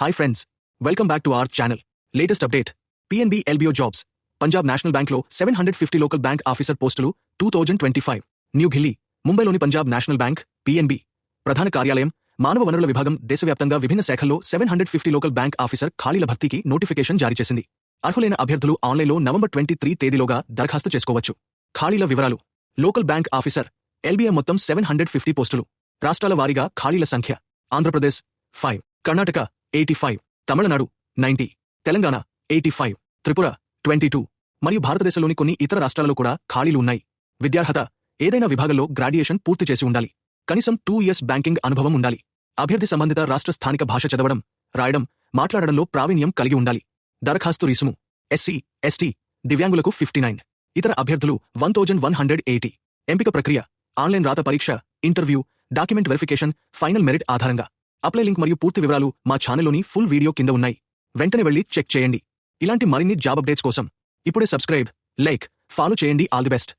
Hi friends, welcome back to our channel. Latest update, PNB LBO jobs. Punjab national బ్యాంక్లో 750 local bank officer పోస్టులు 2025. New Delhi, ముంబైలోని Punjab national bank PNB ప్రధాన కార్యాలయం, మానవ వనరుల విభాగం దేశవ్యాప్తంగా విభిన్న శాఖల్లో 750 లోకల్ బ్యాంక్ ఆఫీసర్ ఖాళీల భర్తీకి నోటిఫికేషన్ జారీ చేసింది. అర్హులైన అభ్యర్థులు ఆన్లైన్లో నవంబర్ 23 తేదీలోగా దరఖాస్తు చేసుకోవచ్చు. ఖాళీల వివరాలు: లోకల్ బ్యాంక్ ఆఫీసర్ LBO మొత్తం 750 పోస్టులు. రాష్ట్రాల వారీగా ఖాళీల సంఖ్య: ఆంధ్రప్రదేశ్ 5, కర్ణాటక 85, తమిళనాడు 90, తెలంగాణ 85, త్రిపుర 22 మరియు భారతదేశంలోని కొన్ని ఇతర రాష్ట్రాలలో కూడా ఖాళీలు ఉన్నాయి. విద్యార్హత: ఏదైనా విభాగంలో గ్రాడ్యుయేషన్ పూర్తి చేసి ఉండాలి. కనీసం 2 years బ్యాంకింగ్ అనుభవం ఉండాలి. అభ్యర్థి సంబంధిత రాష్ట్ర స్థానిక భాష చదవడం, రాయడం, మాట్లాడడంలో ప్రావీణ్యం కలిగి ఉండాలి. దరఖాస్తు రుసుము: SC, ST, దివ్యాంగులకు 59, ఇతర అభ్యర్థులు 1180. ఎంపిక ప్రక్రియ: ఆన్లైన్ రాత పరీక్ష, interview, document verification, final merit ఆధారంగా. అప్లై లింక్ మరియు పూర్తి వివరాలు మా ఛానల్లోని ఫుల్ వీడియో కింద ఉన్నాయి. వెంటనే వెళ్లి చెక్ చేయండి. ఇలాంటి మరిన్ని జాబ్ అప్డేట్స్ కోసం ఇప్పుడే సబ్స్క్రైబ్, లైక్, ఫాలో చేయండి. All the best.